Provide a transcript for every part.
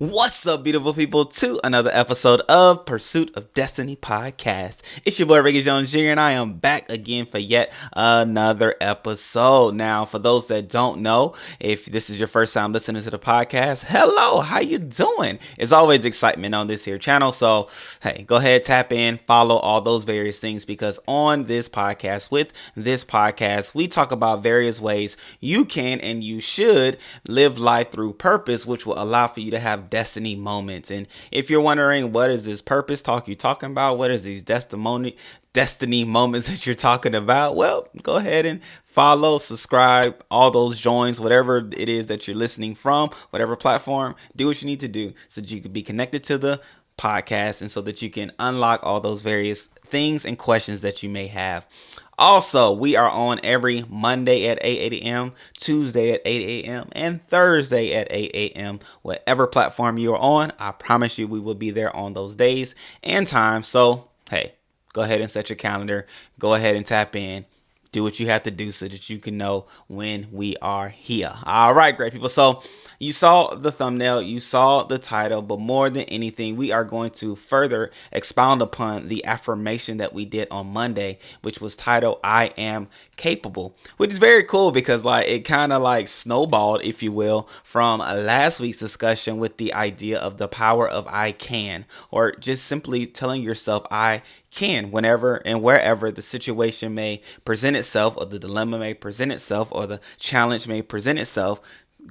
What's up, beautiful people, to another episode of Pursuit of Destiny podcast. It's your boy Ricky Jones Jr. and I am back again for yet another episode. Now, for those that don't know, if this is your first time listening to the podcast, hello, how you doing? It's always excitement on this here channel, so hey, go ahead, tap in, follow all those various things, because on this podcast, we talk about various ways you can and you should live life through purpose, which will allow for you to have destiny moments. And if you're wondering, what is this purpose talk you talking about? What is these destiny moments that you're talking about? Well, go ahead and follow, subscribe, all those joins, whatever it is that you're listening from, whatever platform. Do what you need to do so that you can be connected to the podcast and so that you can unlock all those various things and questions that you may have. Also, we are on every Monday at 8 a.m., Tuesday at 8 a.m., and Thursday at 8 a.m. Whatever platform you are on, I promise you we will be there on those days and times. So, hey, go ahead and set your calendar. Go ahead and tap in. Do what you have to do so that you can know when we are here. All right, great people. So you saw the thumbnail, you saw the title, but more than anything, we are going to further expound upon the affirmation that we did on Monday, which was titled, I am capable, which is very cool because it kind of snowballed, if you will, from last week's discussion with the idea of the power of I can, or just simply telling yourself I can whenever and wherever the situation may present itself, or the dilemma may present itself, or the challenge may present itself.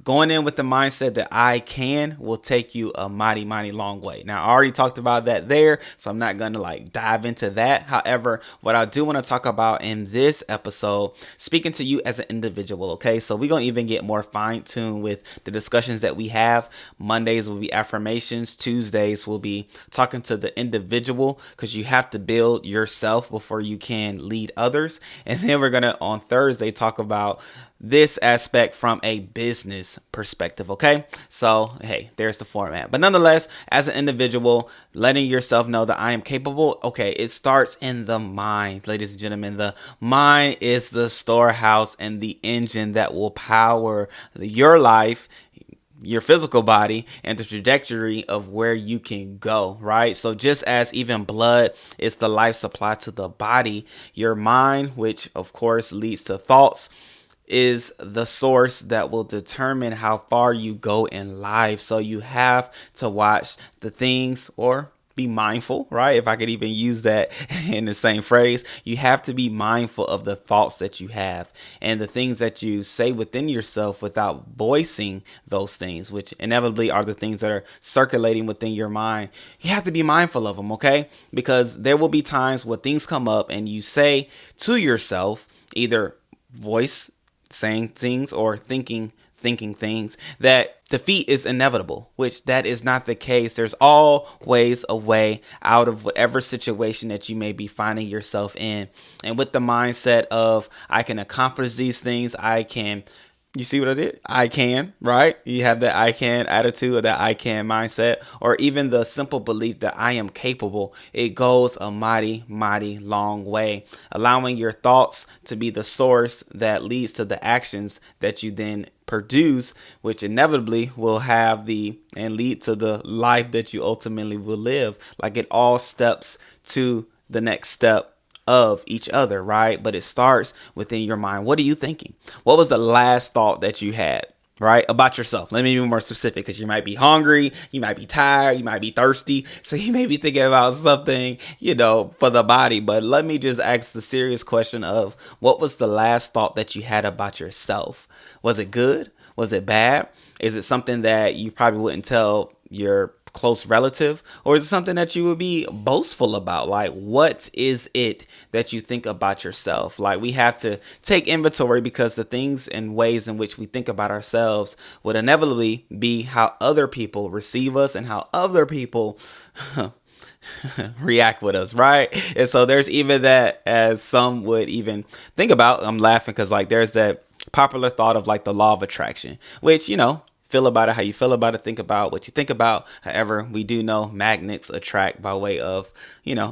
Going in with the mindset that I can will take you a mighty, mighty long way. Now, I already talked about that there, so I'm not going to dive into that. However, what I do want to talk about in this episode, speaking to you as an individual, okay? So we're going to even get more fine-tuned with the discussions that we have. Mondays will be affirmations. Tuesdays will be talking to the individual, because you have to build yourself before you can lead others. And then we're going to, on Thursday, talk about this aspect from a business perspective. Okay, so hey, there's the format. But nonetheless, as an individual, letting yourself know that I am capable. Okay, it starts in the mind, ladies and gentlemen. The mind is the storehouse and the engine that will power your life, your physical body, and the trajectory of where you can go, right? So just as even blood is the life supply to the body, your mind, which of course leads to thoughts, is the source that will determine how far you go in life. So you have to watch the things, or be mindful, right? If I could even use that in the same phrase, you have to be mindful of the thoughts that you have and the things that you say within yourself without voicing those things, which inevitably are the things that are circulating within your mind. You have to be mindful of them, okay? Because there will be times where things come up and you say to yourself, either voice saying things or thinking things, that defeat is inevitable, which that is not the case. There's always a way out of whatever situation that you may be finding yourself in. And with the mindset of I can accomplish these things, you see what I did? I can, right? You have that I can attitude, or that I can mindset, or even the simple belief that I am capable. It goes a mighty, mighty long way, allowing your thoughts to be the source that leads to the actions that you then produce, which inevitably will have and lead to the life that you ultimately will live. It all steps to the next step of each other, right? But it starts within your mind. What are you thinking? What was the last thought that you had, right, about yourself? Let me be more specific, because you might be hungry, you might be tired, you might be thirsty, so you may be thinking about something, for the body. But let me just ask the serious question of, what was the last thought that you had about yourself? Was it good? Was it bad? Is it something that you probably wouldn't tell your close relative, or is it something that you would be boastful about? What is it that you think about yourself? We have to take inventory, because the things and ways in which we think about ourselves would inevitably be how other people receive us and how other people react with us, right? And so there's even that, as some would even think about. I'm laughing because there's that popular thought of the law of attraction, which feel about it how you feel about it, think about what you think about. However, we do know magnets attract by way of,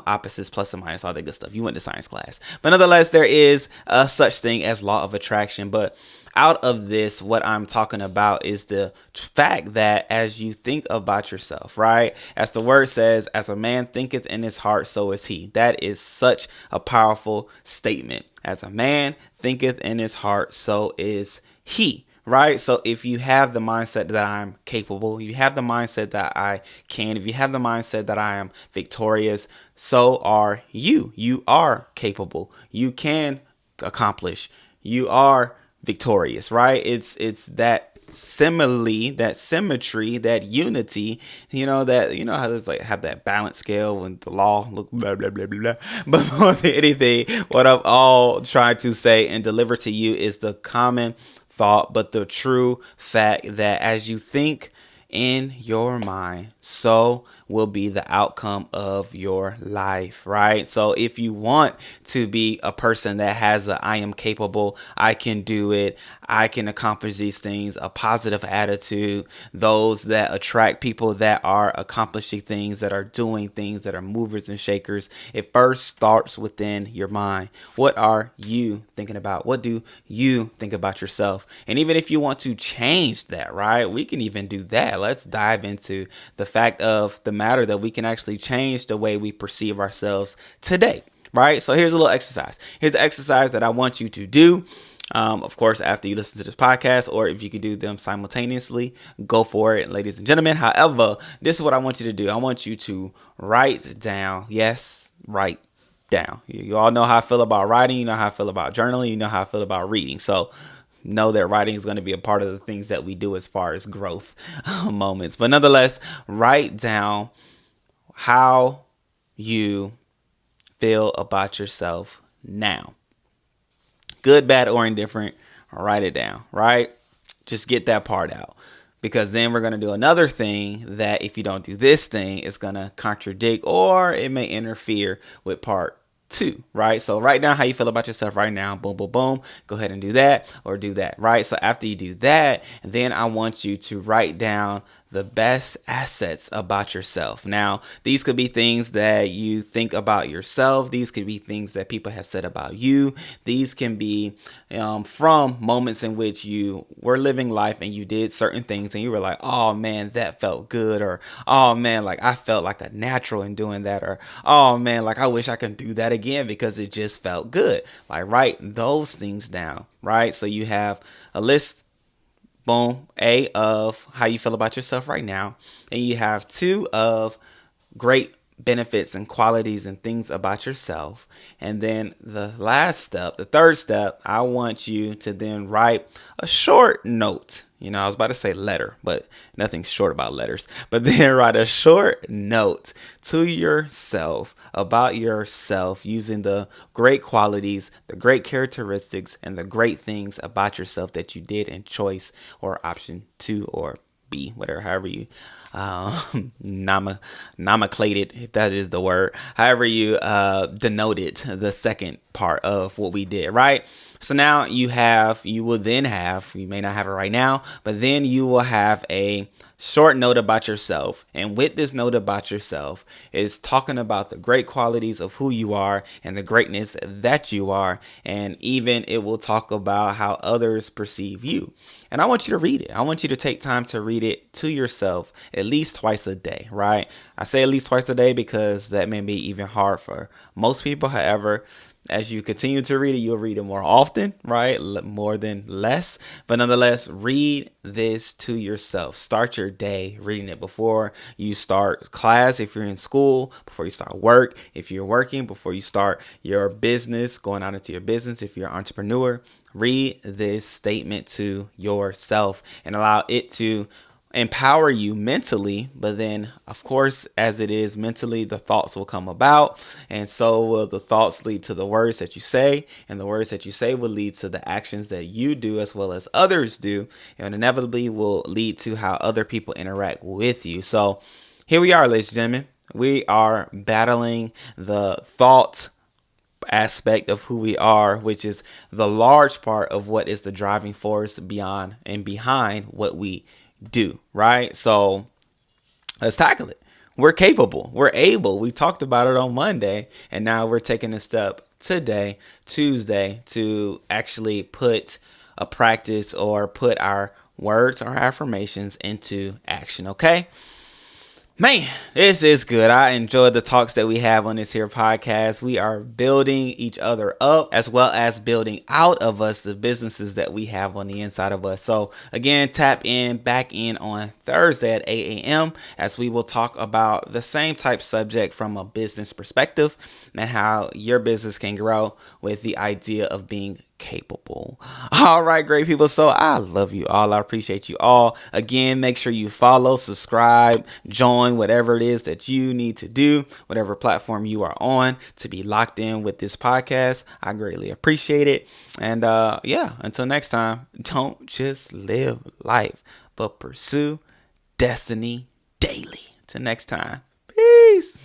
opposites, plus and minus, all that good stuff. You went to science class. But nonetheless, there is a such thing as law of attraction. But out of this, what I'm talking about is the fact that as you think about yourself, right? As the word says, as a man thinketh in his heart, so is he. That is such a powerful statement. As a man thinketh in his heart, so is he. Right? So if you have the mindset that I'm capable, you have the mindset that I can, if you have the mindset that I am victorious, so are you. You are capable. You can accomplish. You are victorious, right? It's that simile, that symmetry, that unity, that how there's like have that balance scale and the law look blah blah blah blah blah. But more than anything, what I'm all trying to say and deliver to you is the common thought, but the true fact that as you think in your mind, so will be the outcome of your life, right? So if you want to be a person that has a I am capable, I can do it, I can accomplish these things, a positive attitude, those that attract people that are accomplishing things, that are doing things, that are movers and shakers, it first starts within your mind. What are you thinking about? What do you think about yourself? And even if you want to change that, right, we can even do that. Let's dive into the fact of the matter that we can actually change the way we perceive ourselves today, right? So here's a little exercise. Here's an exercise that I want you to do. Of course, after you listen to this podcast, or if you can do them simultaneously, go for it, ladies and gentlemen. However, this is what I want you to do. I want you to write down. Yes, write down. You all know how I feel about writing. You know how I feel about journaling. You know how I feel about reading. So know that writing is going to be a part of the things that we do as far as growth moments. But nonetheless, write down how you feel about yourself now. Good, bad, or indifferent. Write it down, right? Just get that part out. Because then we're going to do another thing that if you don't do this thing, it's going to contradict or it may interfere with part 2, right? So write down how you feel about yourself right now. Boom, boom, boom. Go ahead and do that or do that, right? So after you do that, then I want you to write down the best assets about yourself. Now, these could be things that you think about yourself. These could be things that people have said about you. These can be from moments in which you were living life and you did certain things and you were like, oh man, that felt good. Or, oh man, like I felt like a natural in doing that. Or, oh man, like I wish I could do that again because it just felt good. Like write those things down, right? So you have a list. Boom, A, of how you feel about yourself right now. And you have 2 of great benefits and qualities and things about yourself. And then the last step, the third step, I want you to then write a short note. I was about to say letter, but nothing's short about letters. But then write a short note to yourself about yourself using the great qualities, the great characteristics, and the great things about yourself that you did in choice or option 2 or B, whatever, however you nomenclated, if that is the word, however you denoted the second part of what we did, right? So now you will then have, you may not have it right now, but then you will have a short note about yourself. And with this note about yourself is talking about the great qualities of who you are and the greatness that you are. And even it will talk about how others perceive you. And I want you to read it. I want you to take time to read it to yourself at least twice a day, right? I say at least twice a day because that may be even hard for most people. However, as you continue to read it, you'll read it more often, right? More than less. But nonetheless, read this to yourself. Start your day reading it before you start class, if you're in school, before you start work, if you're working, before you start your business, going out into your business, if you're an entrepreneur. Read this statement to yourself and allow it to empower you mentally. But then, of course, as it is mentally, the thoughts will come about, and so will the thoughts lead to the words that you say, and the words that you say will lead to the actions that you do as well as others do, and inevitably will lead to how other people interact with you. So here we are, ladies and gentlemen. We are battling the thought aspect of who we are, which is the large part of what is the driving force beyond and behind what we do, right? So let's tackle it. We're capable. We're able. We talked about it on Monday, and now we're taking a step today, Tuesday, to actually put a practice or put our words or affirmations into action, okay? Man, this is good. I enjoy the talks that we have on this here podcast. We are building each other up as well as building out of us the businesses that we have on the inside of us. So again, tap in back in on Thursday at 8 a.m. as we will talk about the same type subject from a business perspective and how your business can grow with the idea of being capable. All right, great people. So I love you all. I appreciate you all. Again, make sure you follow, subscribe, join whatever it is that you need to do, whatever platform you are on to be locked in with this podcast. I greatly appreciate it. And yeah, until next time, don't just live life, but pursue destiny daily. Till next time. Peace.